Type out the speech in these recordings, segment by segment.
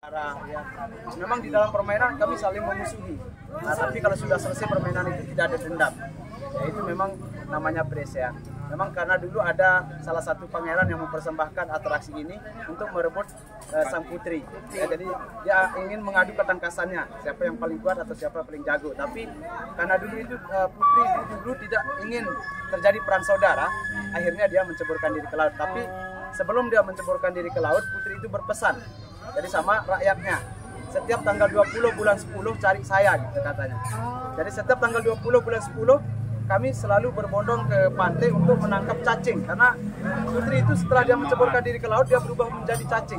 Ya. Memang di dalam permainan kami saling memusuhi. Nah, tapi kalau sudah selesai permainan itu tidak ada dendam. Ya, itu memang namanya pres ya. Memang karena dulu ada salah satu pangeran yang mempersembahkan atraksi ini untuk merebut sang putri. Ya, jadi dia ingin mengadu ketangkasannya, siapa yang paling kuat atau siapa paling jago. Tapi karena dulu itu putri dulu tidak ingin terjadi perang saudara, akhirnya dia menceburkan diri ke laut. Tapi sebelum dia menceburkan diri ke laut, putri itu berpesan. Jadi sama rakyatnya, setiap tanggal 20 bulan 10 cari saya gitu katanya. Jadi setiap tanggal 20 bulan 10 kami selalu berbondong ke pantai untuk menangkap cacing. Karena putri itu setelah dia menceburkan diri ke laut, dia berubah menjadi cacing.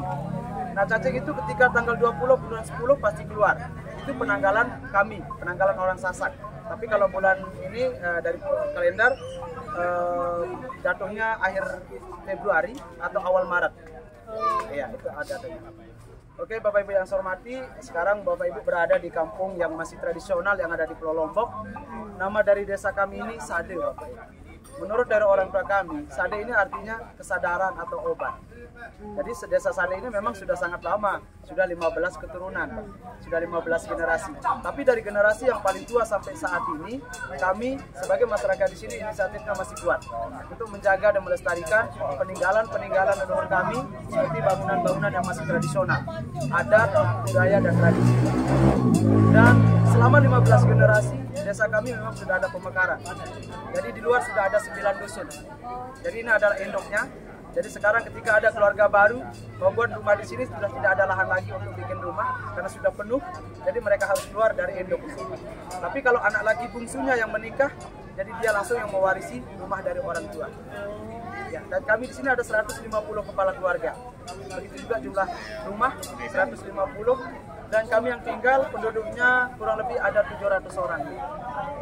Nah cacing itu ketika tanggal 20 bulan 10 pasti keluar. Itu penanggalan kami, penanggalan orang Sasak. Tapi kalau bulan ini dari kalender jatuhnya akhir Februari atau awal Maret. Iya, itu ada. Oke, Bapak Ibu yang saya hormati, sekarang Bapak Ibu berada di kampung yang masih tradisional yang ada di Pulau Lombok. Nama dari desa kami ini Sade, Bapak Ibu. Menurut dari orang tua kami, Sade ini artinya kesadaran atau obat. Jadi desa Sade ini memang sudah sangat lama, sudah 15 keturunan, sudah 15 generasi. Tapi dari generasi yang paling tua sampai saat ini, kami sebagai masyarakat di sini inisiatifnya masih kuat untuk menjaga dan melestarikan peninggalan-peninggalan leluhur kami seperti bangunan-bangunan yang masih tradisional, adat, budaya, dan tradisi. Dan selama 15 generasi, desa kami memang sudah ada pemekaran. Jadi di luar sudah ada 9 dusun. Jadi ini adalah induknya. Jadi sekarang ketika ada keluarga baru membuat rumah di sini sudah tidak ada lahan lagi untuk bikin rumah karena sudah penuh. Jadi mereka harus keluar dari induk. Tapi kalau anak laki bungsunya yang menikah, jadi dia langsung yang mewarisi rumah dari orang tua. Ya, dan kami di sini ada 150 kepala keluarga. Begitu juga jumlah rumah 150 dan kami yang tinggal penduduknya kurang lebih ada 700 orang.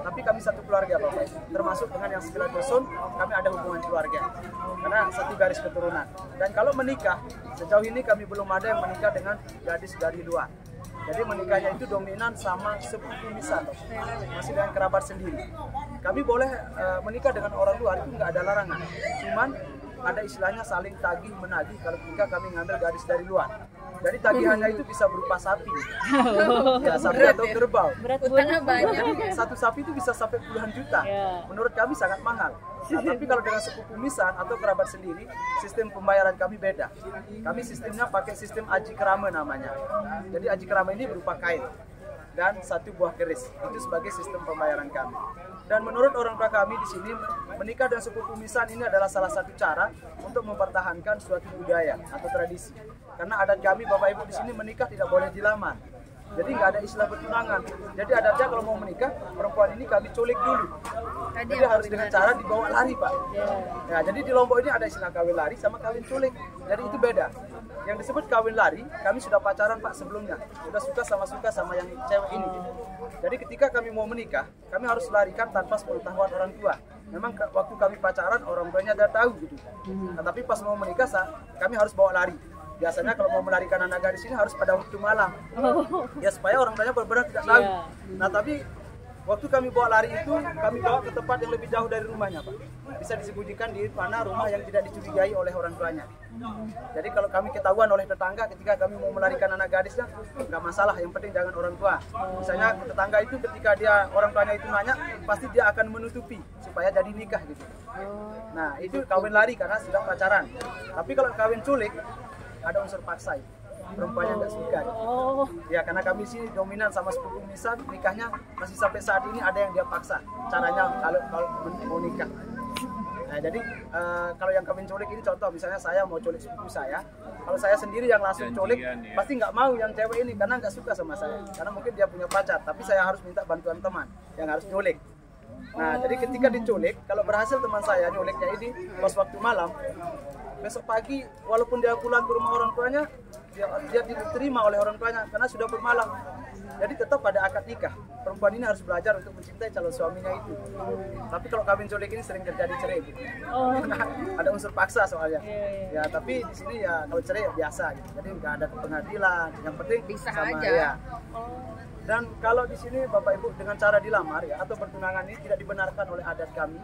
Tapi kami satu keluarga Bapak, termasuk dengan yang 9 dusun kami ada hubungan keluarga karena satu garis keturunan. Dan kalau menikah, sejauh ini kami belum ada yang menikah dengan gadis dari luar. Jadi menikahnya itu dominan sama sepupu misal, masih dengan kerabat sendiri. Kami boleh menikah dengan orang luar itu nggak ada larangan. Cuman ada istilahnya saling tagih menagih kalau ketika kami ngambil gadis dari luar. Jadi tagihannya itu bisa berupa sapi, ya sapi atau kerbau. Utangnya banyak. Satu sapi itu bisa sampai puluhan juta. Menurut kami sangat mahal. Nah, tapi kalau dengan sepupu misan atau kerabat sendiri, sistem pembayaran kami beda. Kami sistemnya pakai sistem aji kerama namanya. Jadi aji kerama ini berupa kain dan satu buah keris. Itu sebagai sistem pembayaran kami. Dan menurut orang tua kami di sini, menikah dan sepupu misan ini adalah salah satu cara untuk mempertahankan suatu budaya atau tradisi. Karena adat kami Bapak Ibu di sini menikah tidak boleh dilamar. Jadi nggak ada istilah bertunangan. Jadi adatnya kalau mau menikah, perempuan ini kami culik dulu. Jadi harus dengan cara dibawa lari Pak. Ya, jadi di Lombok ini ada istilah kawin lari sama kawin culik. Jadi itu beda. Yang disebut kawin lari, kami sudah pacaran Pak sebelumnya. Sudah suka sama yang cewek ini. Jadi ketika kami mau menikah, kami harus larikan tanpa sepengetahuan orang tua. Memang waktu kami pacaran orang tuanya udah tahu gitu. Nah, tapi pas mau menikah kami harus bawa lari. Biasanya kalau mau melarikan anak gadis ini harus pada waktu malam. Ya supaya orang tuanya benar-benar tidak tahu. Nah tapi waktu kami bawa lari itu, kami bawa ke tempat yang lebih jauh dari rumahnya Pak. Bisa disembunyikan di mana rumah yang tidak dicurigai oleh orang tuanya. Jadi kalau kami ketahuan oleh tetangga ketika kami mau melarikan anak gadisnya, nggak masalah, yang penting jangan orang tua. Misalnya tetangga itu ketika orang tuanya itu nanya, pasti dia akan menutupi supaya jadi nikah gitu. Nah itu kawin lari karena sudah pacaran. Tapi kalau kawin culik, ada unsur paksa, perempuannya nggak suka. Ya karena kami sini dominan sama sepupu misan, nikahnya masih sampai saat ini ada yang dia paksa. Caranya kalau mau nikah. Nah jadi kalau yang kawin culik ini contoh, misalnya saya mau culik sepupu saya, kalau saya sendiri yang langsung culik, pasti nggak mau yang cewek ini karena nggak suka sama saya. Karena mungkin dia punya pacar, tapi saya harus minta bantuan teman yang harus nyulik. Nah jadi ketika diculik, kalau berhasil teman saya nyuliknya ini pas waktu malam, besok pagi walaupun dia pulang ke rumah orang tuanya, dia diterima oleh orang tuanya karena sudah bermalam. Jadi tetap pada akad nikah, perempuan ini harus belajar untuk mencintai calon suaminya itu. Tapi kalau kawin culik ini sering terjadi cerai gitu. Ada unsur paksa soalnya. Ya tapi di sini ya kalau cerai ya biasa gitu. Jadi nggak ada pengadilan, yang penting bisa sama aja. Ya. Dan kalau di sini Bapak Ibu dengan cara dilamar ya atau bertunangan ini tidak dibenarkan oleh adat kami.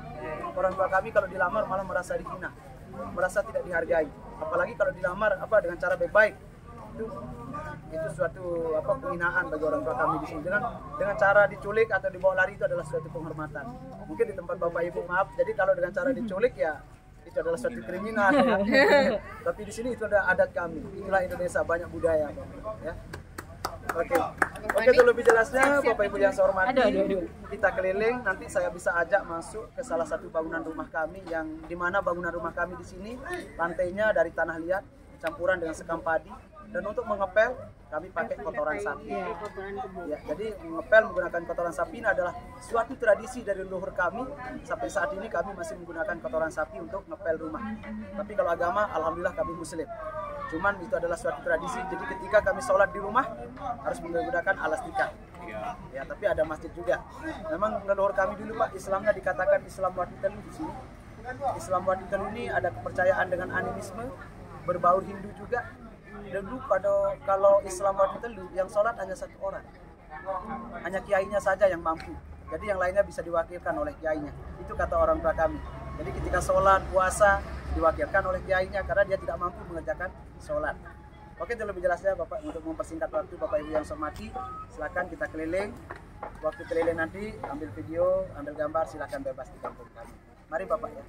Orang tua kami kalau dilamar malah merasa dihina, merasa tidak dihargai. Apalagi kalau dilamar dengan cara baik-baik. Itu itu suatu penghinaan bagi orang tua kami di sini. Dengan cara diculik atau dibawa lari itu adalah suatu penghormatan. Mungkin di tempat Bapak Ibu maaf, jadi kalau dengan cara diculik ya itu adalah suatu kriminal ya. Tapi di sini itu ada adat kami. Inilah Indonesia, banyak budaya Bapak, ya. Oke, itu lebih jelasnya Bapak Ibu yang saya hormati. Kita keliling, nanti saya bisa ajak masuk ke salah satu bangunan rumah kami yang dimana bangunan rumah kami di sini lantainya dari tanah liat campuran dengan sekam padi, dan untuk mengepel kami pakai kotoran sapi. Ya, jadi mengepel menggunakan kotoran sapi ini adalah suatu tradisi dari leluhur kami. Sampai saat ini kami masih menggunakan kotoran sapi untuk ngepel rumah. Tapi kalau agama, alhamdulillah kami Muslim. Cuman itu adalah suatu tradisi. Jadi ketika kami sholat di rumah harus menggunakan alas tikar. Ya, tapi ada masjid juga. Memang leluhur kami dulu Pak, Islamnya dikatakan Islam Waditelu di sini. Islam Waditelu ini ada kepercayaan dengan animisme, berbaur Hindu juga. Dulu kalau Islam Waditelu yang sholat hanya satu orang, hanya kiainya saja yang mampu. Jadi yang lainnya bisa diwakilkan oleh kiainya. Itu kata orang tua kami. Jadi ketika sholat, puasa diwakilkan oleh kiainya karena dia tidak mampu mengerjakan sholat. Oke, itu lebih jelasnya Bapak. Untuk mempersingkat waktu Bapak Ibu yang saya hormati, silakan kita keliling. Waktu keliling nanti ambil video, ambil gambar, silakan bebas di kampung kami. Mari Bapak ya.